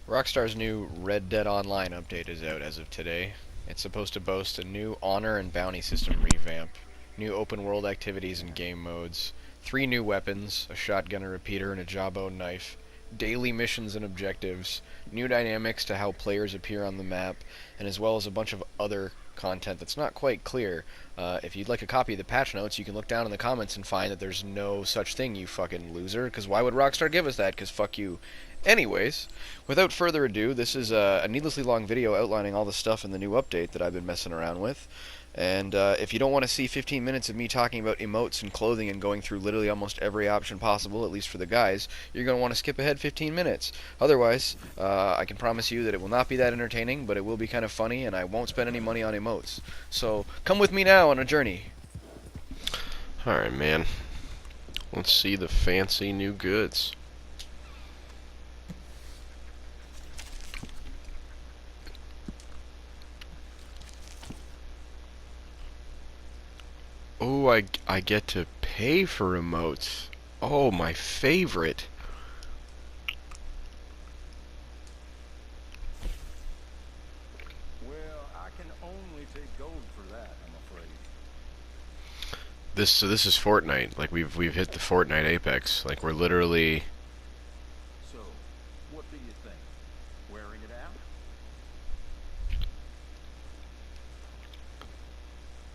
Rockstar's new Red Dead Online update is out as of today. It's supposed to boast a new honor and bounty system revamp, new open world activities and game modes, 3 new weapons, a shotgun, a repeater, and a jawbone knife, daily missions and objectives, new dynamics to how players appear on the map, and as well as a bunch of other content that's not quite clear. If you'd like a copy of the patch notes, you can look down in the comments and find that there's no such thing, you fucking loser, because why would Rockstar give us that? Because fuck you. Anyways, without further ado, this is a needlessly long video outlining all the stuff in the new update that I've been messing around with. And if you don't want to see 15 minutes of me talking about emotes and clothing and going through literally almost every option possible, at least for the guys, you're going to want to skip ahead 15 minutes. Otherwise, I can promise you that it will not be that entertaining, but it will be kind of funny, and I won't spend any money on emotes. So, come with me now on a journey. Alright, man. Let's see the fancy new goods. Oh, I get to pay for emotes. Oh, my favorite. Well, I can only take gold for that, I'm afraid. This is Fortnite. Like we've hit the Fortnite apex. Like we're literally. So, what do you think? Wearing it out?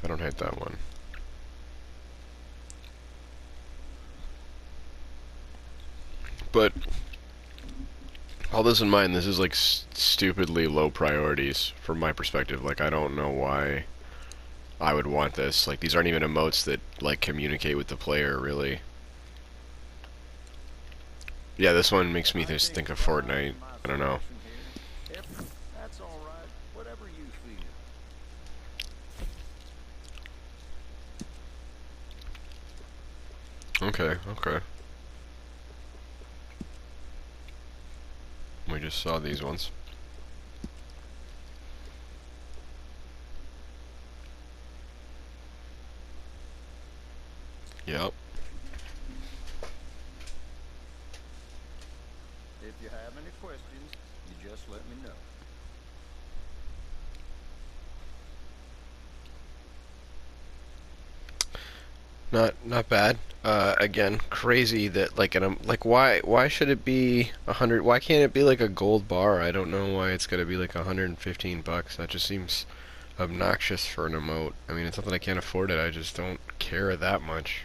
I don't hit that one. But all this in mind, this is like stupidly low priorities from my perspective. Like I don't know why I would want this. Like these aren't even emotes that like communicate with the player really. Yeah, this one makes me just think of Fortnite. I don't know. That's all right. Whatever you feel. Okay, okay. We just saw these ones. Yep. If you have any questions, you just let me know. Not bad. Again, crazy that like why should it be 100? Why can't it be like a gold bar? I don't know why it's gotta be like 115 bucks. That just seems obnoxious for an emote. I mean, it's not that I can't afford it. I just don't care that much.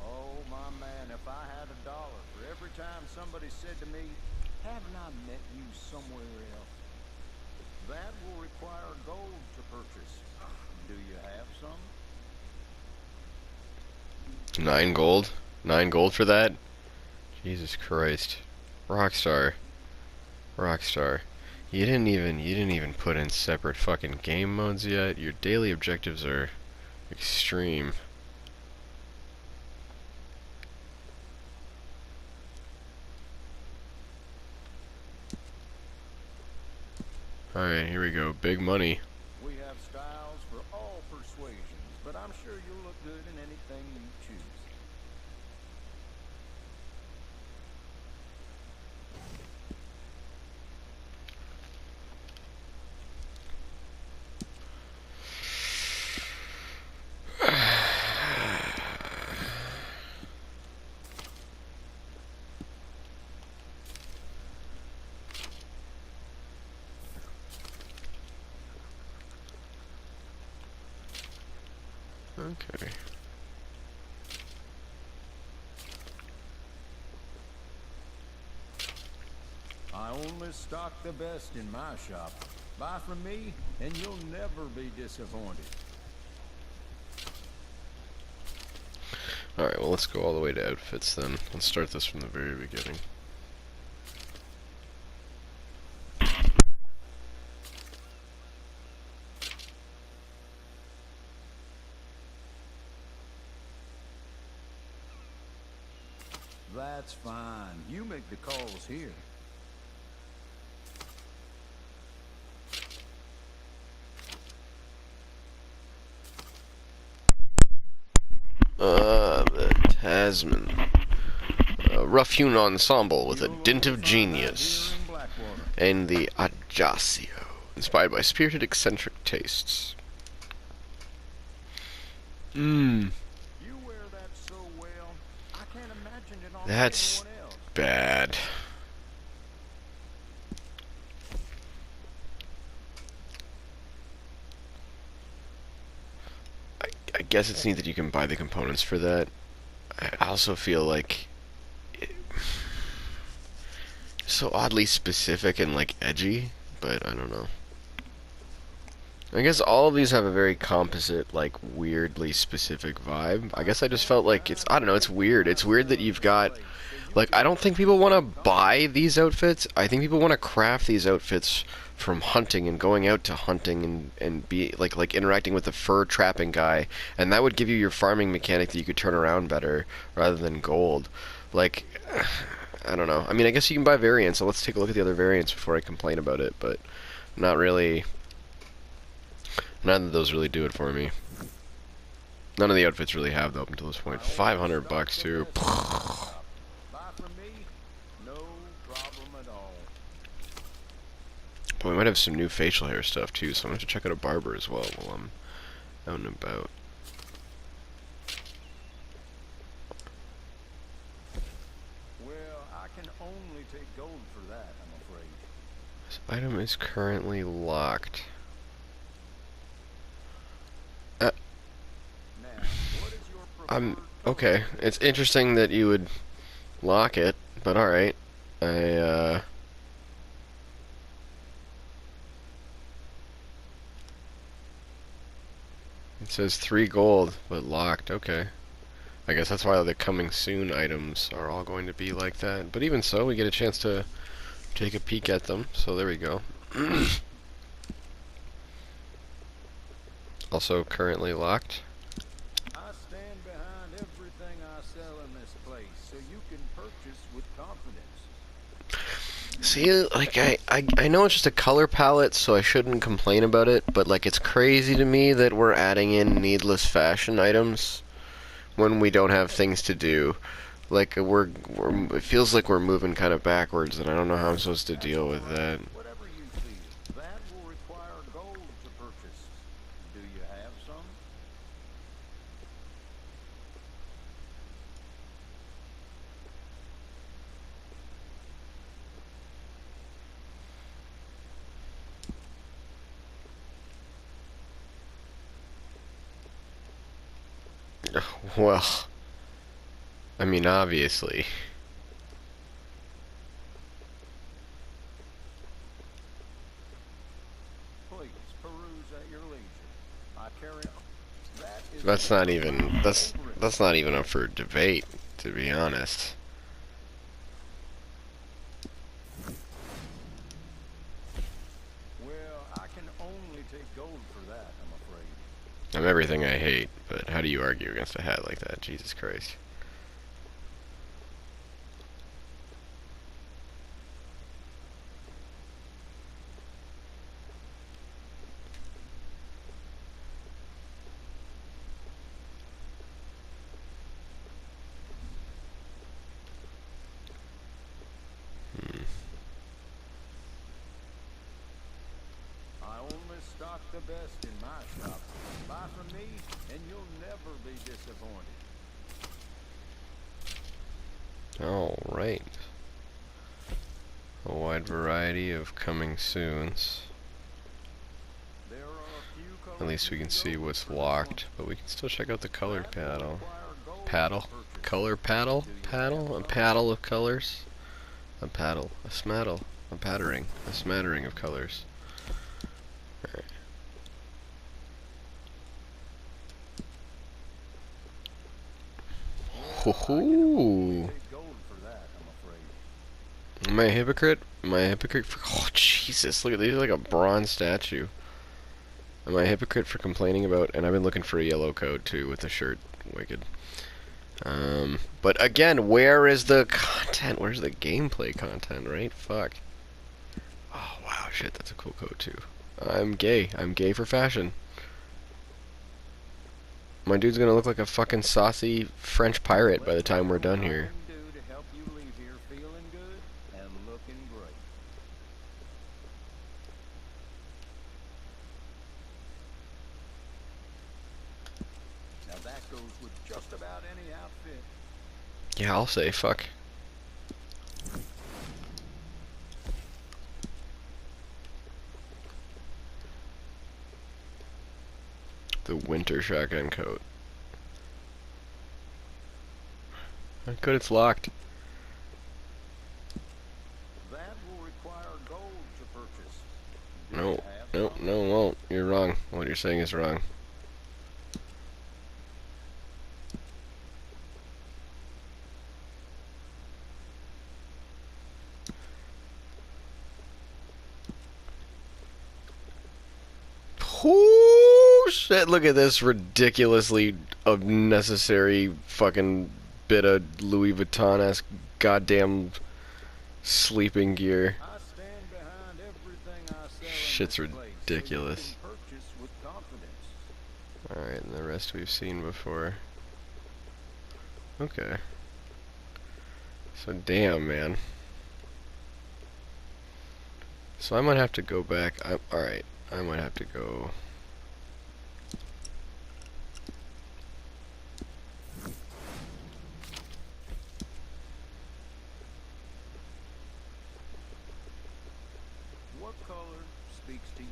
Oh, my man, if I had $1 for every time somebody said to me, haven't I met you somewhere else? That will require gold to purchase. Do you have some? 9 gold? 9 gold for that? Jesus Christ. Rockstar. Rockstar. You didn't even put in separate fucking game modes yet. Your daily objectives are extreme. Alright, here we go. Big money. We have styles for all persuasions, but I'm sure you'll look good in anything you choose. Okay. I only stock the best in my shop. Buy from me, and you'll never be disappointed. Alright, well let's go all the way to outfits then. Let's start this from the very beginning. That's fine. You make the calls here. The Tasman. rough-hewn ensemble with a You'll dint of find that here genius. in Blackwater. And the Ajaccio, inspired by spirited, eccentric tastes. Mmm. You wear that so well, I can't imagine it on That's anyone else. bad. I guess it's neat that you can buy the components for that. I also feel like so oddly specific and like edgy, but I don't know. I guess all of these have a very composite, like weirdly specific vibe. I guess I just felt like I don't know, it's weird. It's weird that you've got, like, I don't think people want to buy these outfits. I think people want to craft these outfits from hunting and going out to hunting and be like interacting with the fur trapping guy, and that would give you your farming mechanic that you could turn around better rather than gold. Like, I don't know. I mean, I guess you can buy variants, so let's take a look at the other variants before I complain about it, but not really. None of those really do it for me. None of the outfits really have though up until this point. 500 bucks too. Buy from me, no problem at all. But we might have some new facial hair stuff too, so I'm gonna have to check out a barber as well while I'm out and about. Well, I can only take gold for that, I'm afraid. This item is currently locked. Now, what is your preferred Okay. It's interesting that you would lock it, but alright. It says 3 gold, but locked. Okay. I guess that's why the coming soon items are all going to be like that. But even so, we get a chance to take a peek at them. So there we go. Also currently locked. I stand behind everything I sell in this place, so you can purchase with confidence. See, like, I know it's just a color palette, so I shouldn't complain about it, but, like, it's crazy to me that we're adding in needless fashion items when we don't have things to do. Like, it feels like we're moving kind of backwards, and I don't know how I'm supposed to deal with that. Whatever you feel, that will require gold to purchase. Do you have some? Well, I mean, obviously. Please peruse at your leisure. I carry that is That's not even up for debate, to be honest. well, I can only take gold for that, I'm afraid. I'm everything I hate, but how do you argue against a hat like that? Jesus Christ. I only stock the best in my shop. Buy from me, and you'll never be disappointed. Alright. A wide variety of coming soons. There are a few colors At least we can see what's locked, but we can still check out the color paddle. require gold Paddle? to purchase. Color paddle? Paddle? A paddle of colors? A paddle. A smaddle. A pattering. A smattering of colors. Alright. Hoo-hoo! Take gold for that, I'm afraid. Am I a hypocrite? Am I a hypocrite for... Oh, Jesus, look at these, like a bronze statue. Am I a hypocrite for complaining about... And I've been looking for a yellow coat, too, with the shirt. Wicked. But again, where is the content? Where's the gameplay content, right? Fuck. Oh, wow, shit, that's a cool coat, too. I'm gay. I'm gay for fashion. My dude's gonna look like a fucking saucy French pirate by the time we're done here. Do to help you the outfit. Yeah, I'll say fuck. The winter shotgun coat. Good, it's locked. That will require gold to purchase. Do No, you have no, some? no, it won't. You're wrong. What you're saying is wrong. Oh shit, look at this ridiculously unnecessary fucking bit of Louis Vuitton-esque goddamn sleeping gear. I stand behind everything I sell in Shit's this place, ridiculous. So you can purchase with confidence. Alright, and the rest we've seen before. Okay. So damn, man. So I might have to go back. Alright, I might have to go. What color speaks to you?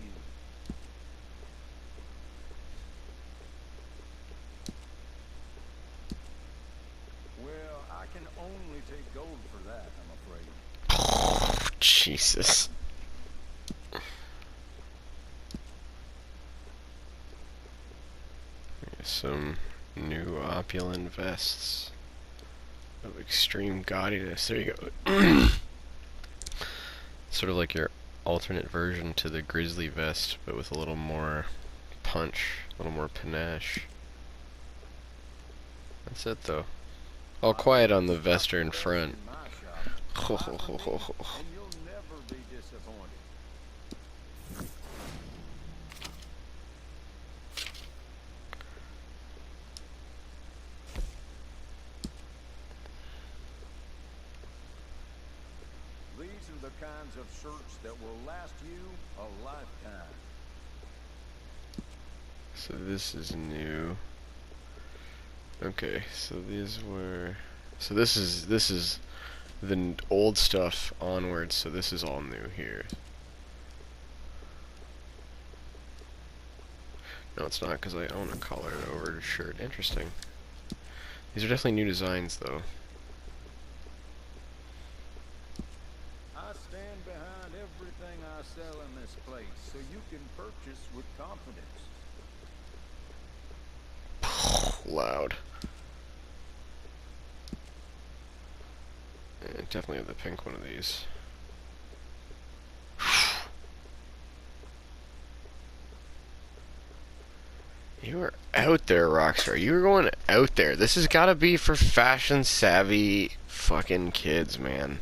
Well, I can only take gold for that, I'm afraid. Jesus. Some new opulent vests of extreme gaudiness. There you go. Sort of like your alternate version to the grizzly vest, but with a little more punch, a little more panache. That's it though. All quiet on the vester in front. In my shop, buy from me, and you'll never be disappointed. These are the kinds of shirts that will last you a lifetime. So this is new. Okay, so these were. So this is the old stuff onwards. So this is all new here. No, it's not, because I own a collared over shirt. Interesting. These are definitely new designs, though. I stand behind everything I sell in this place, so you can purchase with confidence. Loud. Yeah, definitely have the pink one of these. You are out there, Rockstar. You are going out there. This has got to be for fashion-savvy fucking kids, man.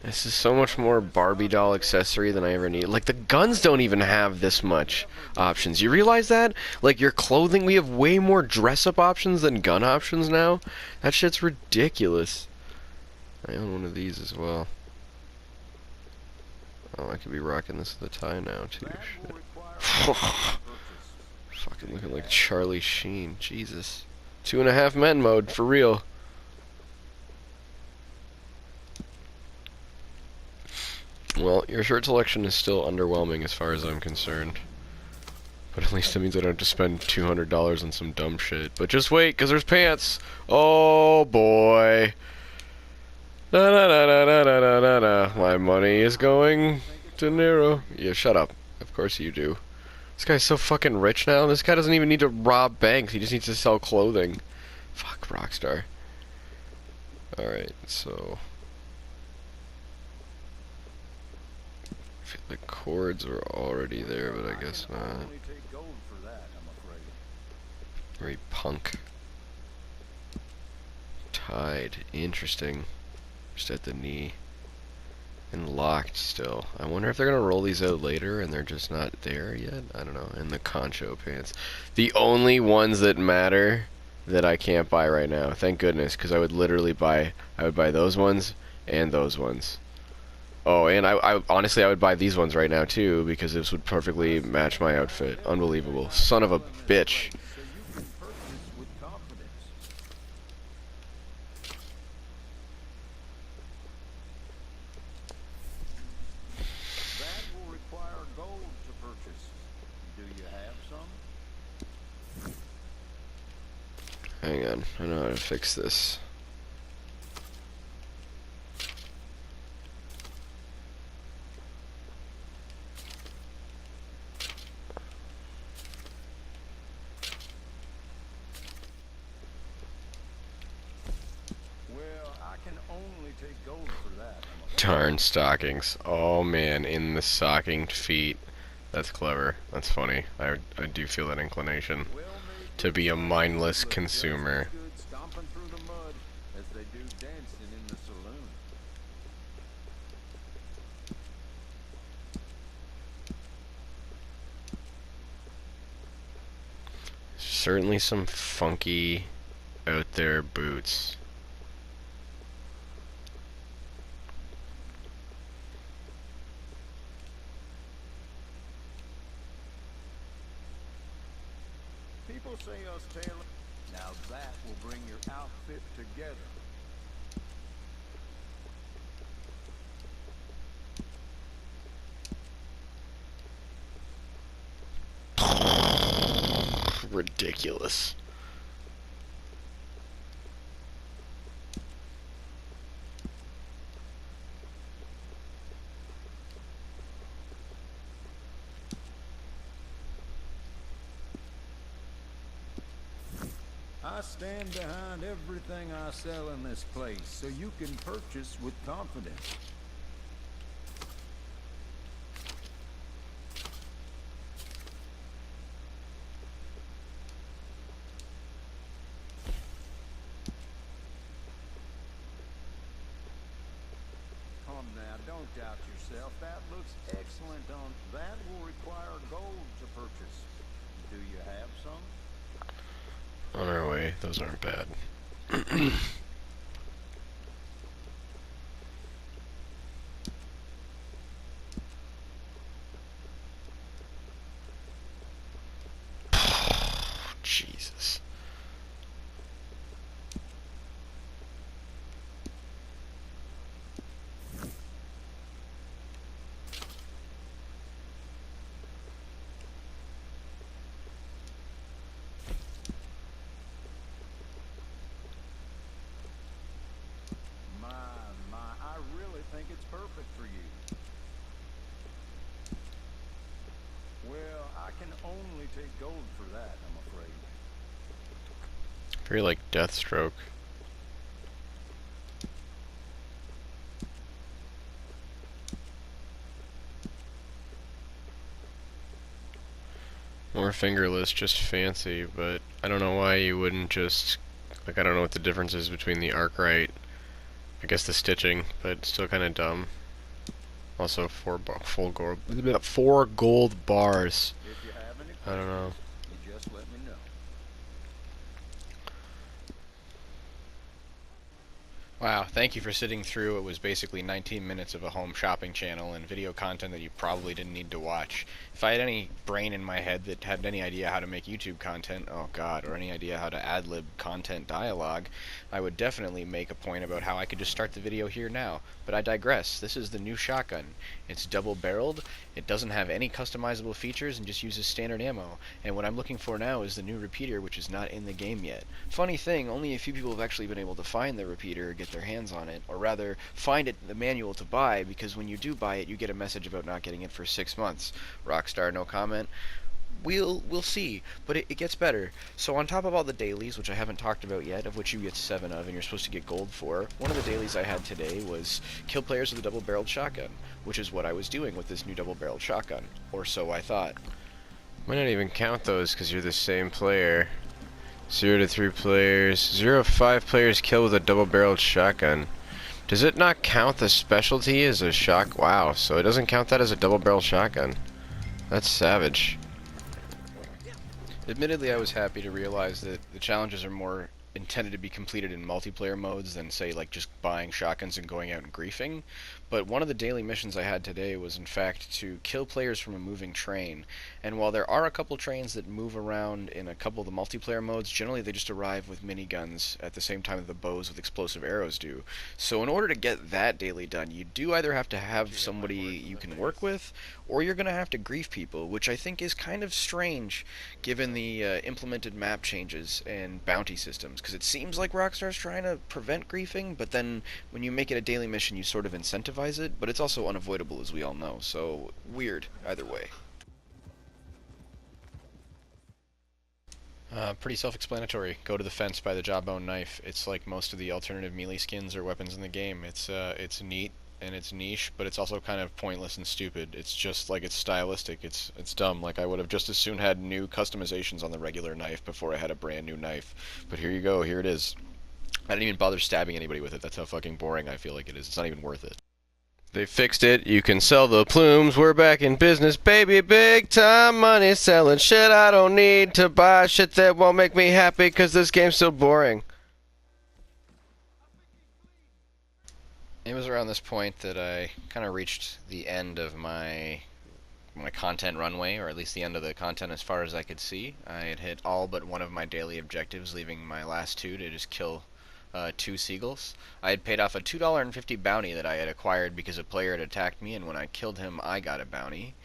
This is so much more Barbie doll accessory than I ever need. Like, the guns don't even have this much options. You realize that? Like, your clothing, we have way more dress-up options than gun options now. That shit's ridiculous. I own one of these as well. Oh, I could be rocking this with a tie now, too. That will Shit. require purchase. Fucking looking like Charlie Sheen. Jesus. 2.5 Men mode, for real. Well, your shirt selection is still underwhelming as far as I'm concerned. But at least it means I don't have to spend $200 on some dumb shit. But just wait, because there's pants! Oh boy. Na na na na na na na na na. My money is going to Nero. Yeah, shut up. Of course you do. This guy's so fucking rich now. This guy doesn't even need to rob banks. He just needs to sell clothing. Fuck, Rockstar. Alright, so... the chords were already there, but I guess not. Only take gold for that, I'm afraid. Very punk. Tied. Interesting. Just at the knee. And locked still. I wonder if they're gonna roll these out later and they're just not there yet? I don't know. And the concho pants. The only ones that matter that I can't buy right now. Thank goodness, because I would literally buy those ones and those ones. Oh, and I honestly I would buy these ones right now too, because this would perfectly match my outfit. Unbelievable. Son of a bitch. So you can purchase with confidence. on. I know how to fix this. Well, I can only take gold for that. Darn stockings. Oh man, in the stockinged feet. That's clever. That's funny. I do feel that inclination Well-made to be a good mindless look just as consumer. good stomping through the mud as they do dancing in the saloon. Certainly some funky out there boots. People say us tailor. Now that will bring your outfit together. Ridiculous. I stand behind everything I sell in this place, so you can purchase with confidence. Come now, don't doubt yourself. That looks excellent on. That will require gold to purchase. Do you have some? On our way. Those aren't bad. Jesus. I really think it's perfect for you. Well, I can only take gold for that, I'm afraid. Very like Deathstroke. More fingerless, just fancy, but I don't know why you wouldn't just, like, I don't know what the difference is between the Arclight, I guess the stitching, but still kind of dumb. Also, four gold bars. If you have any I don't know. questions, you just let me know. Wow, thank you for sitting through. It was basically 19 minutes of a home shopping channel and video content that you probably didn't need to watch. If I had any brain in my head that had any idea how to make YouTube content, oh god, or any idea how to ad-lib content dialogue, I would definitely make a point about how I could just start the video here now. But I digress. This is the new shotgun. It's double-barreled, it doesn't have any customizable features, and just uses standard ammo. And what I'm looking for now is the new repeater, which is not in the game yet. Funny thing, only a few people have actually been able to find the repeater or get their hands on it, or rather, find it in the manual to buy, because when you do buy it, you get a message about not getting it for 6 months. Rockstar, no comment. We'll see, but it gets better. So on top of all the dailies, which I haven't talked about yet, of which you get 7 of and you're supposed to get gold for, one of the dailies I had today was kill players with a double-barreled shotgun, which is what I was doing with this new double-barreled shotgun, or so I thought. Might not even count those because you're the same player. 0 to 3 players. 0 to 5 players kill with a double-barreled shotgun. Does it not count the specialty as a shock? Wow, so it doesn't count that as a double-barreled shotgun. That's savage. Admittedly, I was happy to realize that the challenges are more intended to be completed in multiplayer modes than, say, like just buying shotguns and going out and griefing. But one of the daily missions I had today was, in fact, to kill players from a moving train. And while there are a couple trains that move around in a couple of the multiplayer modes, generally they just arrive with miniguns at the same time that the bows with explosive arrows do. So in order to get that daily done, you do either have to have somebody you can work with, or you're going to have to grief people, which I think is kind of strange given the implemented map changes and bounty systems. missions, because it seems like Rockstar's trying to prevent griefing, but then when you make it a daily mission, you sort of incentivize it, but it's also unavoidable, as we all know, so weird either way. Pretty self-explanatory. Go to the fence, buy the jawbone knife. It's like most of the alternative melee skins or weapons in the game. It's neat and it's niche, but it's also kind of pointless and stupid. It's just like it's stylistic. It's dumb. Like I would have just as soon had new customizations on the regular knife before I had a brand new knife. But here you go. Here it is. I didn't even bother stabbing anybody with it. That's how fucking boring I feel like it is. It's not even worth it. They fixed it. You can sell the plumes. We're back in business, baby. Big time money selling shit I don't need to buy. Shit that won't make me happy because this game's so boring. It was around this point that I kind of reached the end of my content runway, or at least the end of the content as far as I could see. I had hit all but one of my daily objectives, leaving my last two to just kill 2 seagulls. I had paid off a $2.50 bounty that I had acquired because a player had attacked me, and when I killed him, I got a bounty.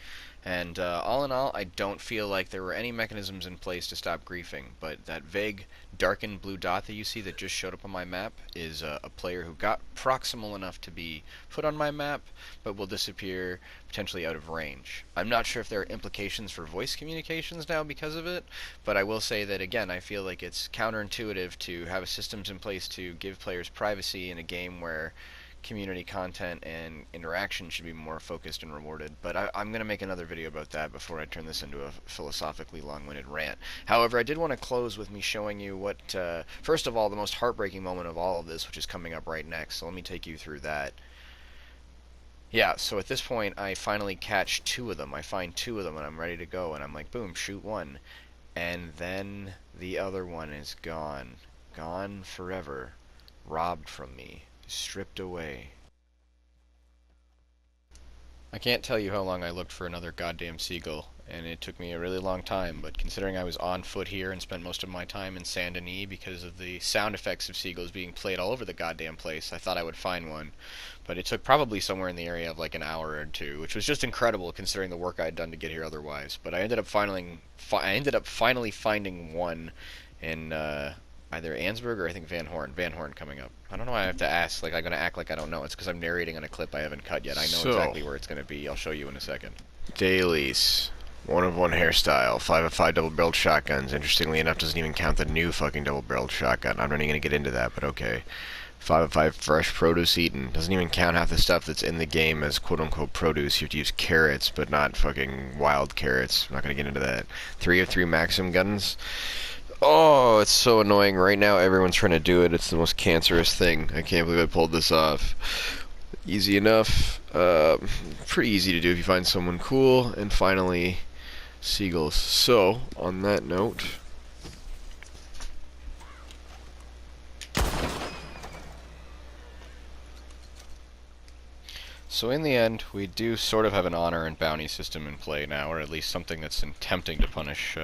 And all in all, I don't feel like there were any mechanisms in place to stop griefing, but that vague darkened blue dot that you see that just showed up on my map is a player who got proximal enough to be put on my map, but will disappear potentially out of range. I'm not sure if there are implications for voice communications now because of it, but I will say that again, I feel like it's counterintuitive to have systems in place to give players privacy in a game where community content and interaction should be more focused and rewarded. But I'm going to make another video about that before I turn this into a philosophically long-winded rant. However, I did want to close with me showing you what, first of all, the most heartbreaking moment of all of this, which is coming up right next. So let me take you through that. Yeah, so at this point, I finally catch 2 of them. I find 2 of them, and I'm ready to go. And I'm like, boom, shoot one. And then the other one is gone. Gone forever. Robbed from me. Stripped away. I can't tell you how long I looked for another goddamn seagull, and it took me a really long time, but considering I was on foot here and spent most of my time in Saint Denis because of the sound effects of seagulls being played all over the goddamn place, I thought I would find one. But it took probably somewhere in the area of like an hour or 2, which was just incredible considering the work I'd done to get here otherwise. But I ended up finally finding one in either Ansburg or I think Van Horn. Van Horn coming up. I don't know why I have to ask. Like, I'm going to act like I don't know. It's because I'm narrating on a clip I haven't cut yet. I know exactly where it's going to be. I'll show you in a second. Dailies. 1 of 1 hairstyle. 5 of 5 double-barreled shotguns. Interestingly enough, doesn't even count the new fucking double-barreled shotgun. I'm not even going to get into that, but okay. 5 of 5 fresh produce eaten. Doesn't even count half the stuff that's in the game as quote-unquote produce. You have to use carrots, but not fucking wild carrots. I'm not going to get into that. 3 of 3 Maxim guns. Oh, it's so annoying. Right now, everyone's trying to do it. It's the most cancerous thing. I can't believe I pulled this off. Easy enough. Pretty easy to do if you find someone cool. And finally, seagulls. So, on that note... So in the end, we do sort of have an honor and bounty system in play now, or at least something that's attempting to punish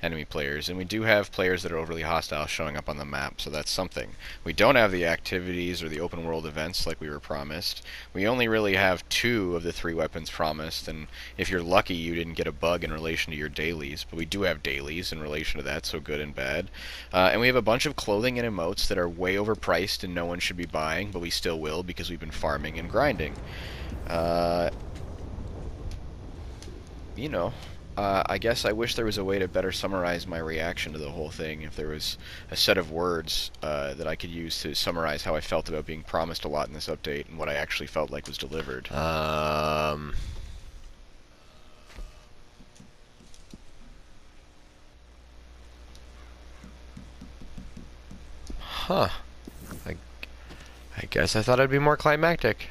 enemy players. And we do have players that are overly hostile showing up on the map, so that's something. We don't have the activities or the open world events like we were promised. We only really have 2 of the 3 weapons promised, and if you're lucky you didn't get a bug in relation to your dailies, but we do have dailies in relation to that, so good and bad. And we have a bunch of clothing and emotes that are way overpriced and no one should be buying, but we still will because we've been farming and grinding. You know, I guess I wish there was a way to better summarize my reaction to the whole thing. If there was a set of words that I could use to summarize how I felt about being promised a lot in this update and what I actually felt like was delivered. Huh. I guess I thought it'd be more climactic.